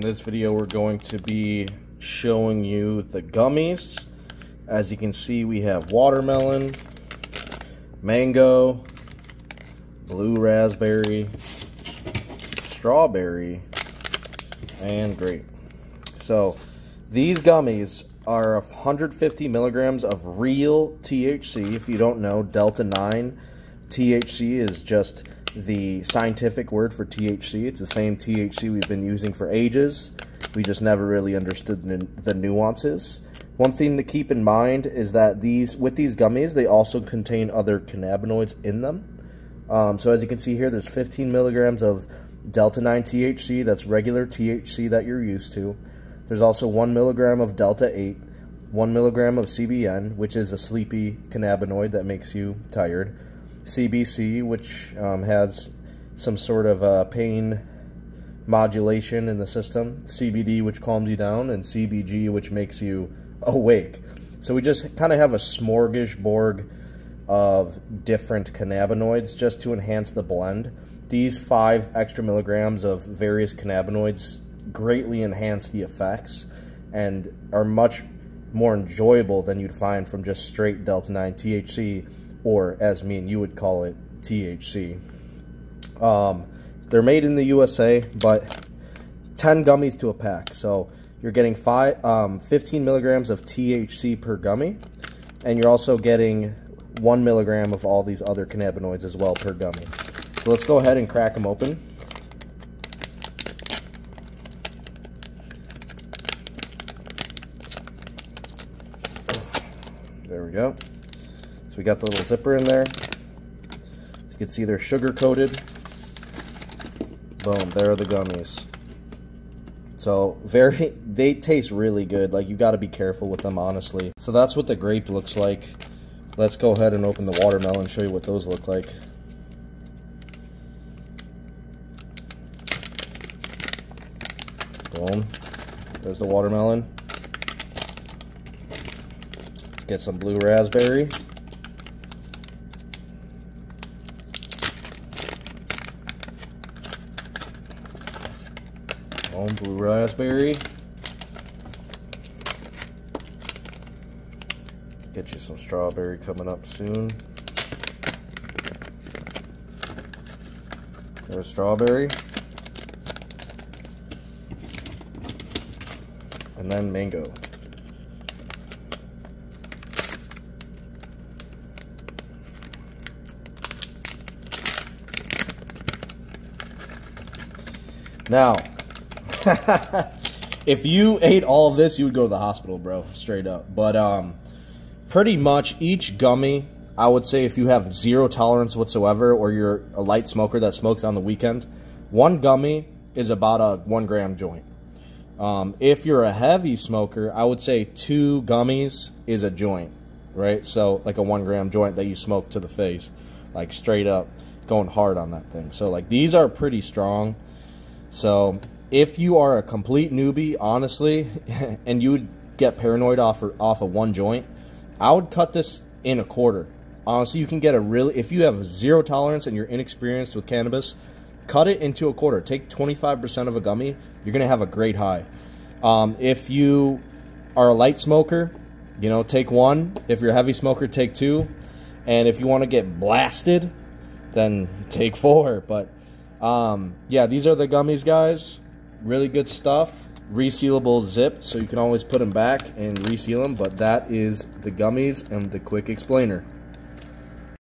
In this video, we're going to be showing you the gummies. As you can see, we have watermelon, mango, blue raspberry, strawberry, and grape. So these gummies are 150 milligrams of real THC. If you don't know, Delta 9 THC is just the scientific word for THC. It's the same THC we've been using for ages. We just never really understood the nuances. One thing to keep in mind is that with these gummies, they also contain other cannabinoids in them. So as you can see here, there's 15 milligrams of Delta 9 THC. That's regular THC that you're used to. There's also 1 milligram of Delta 8, 1 milligram of CBN, which is a sleepy cannabinoid that makes you tired. CBC, which has some sort of pain modulation in the system. CBD, which calms you down. And CBG, which makes you awake. So we just kind of have a smorgasbord of different cannabinoids just to enhance the blend. These 5 extra milligrams of various cannabinoids greatly enhance the effects and are much more enjoyable than you'd find from just straight Delta 9 THC, or as me and you would call it, THC. They're made in the USA, but 10 gummies to a pack. So you're getting 15 milligrams of THC per gummy, and you're also getting 1 milligram of all these other cannabinoids as well per gummy. So let's go ahead and crack them open. There we go. So we got the little zipper in there. As you can see, they're sugar coated. Boom, there are the gummies. So they taste really good. Like, you got to be careful with them, honestly. So that's what the grape looks like. Let's go ahead and open the watermelon and show you what those look like. Boom. There's the watermelon. Get some blue raspberry. Blue raspberry. Get you some strawberry coming up soon. There's strawberry. And then mango. Now, if you ate all of this, you would go to the hospital, bro, straight up. But pretty much each gummy, I would say, if you have zero tolerance whatsoever, or you're a light smoker that smokes on the weekend, one gummy is about a 1 gram joint. If you're a heavy smoker, I would say 2 gummies is a joint, right? So like a 1 gram joint that you smoke to the face, like straight up going hard on that thing. So like these are pretty strong. So if you are a complete newbie, honestly, and you would get paranoid off of 1 joint, I would cut this in a quarter. Honestly, you can get if you have zero tolerance and you're inexperienced with cannabis, cut it into a quarter. Take 25% of a gummy. You're going to have a great high. If you are a light smoker, you know, take 1. If you're a heavy smoker, take 2. And if you want to get blasted, then take 4. But yeah, these are the gummies, guys. Really good stuff. Resealable zip, so you can always put them back and reseal them. But that is the gummies and the quick explainer.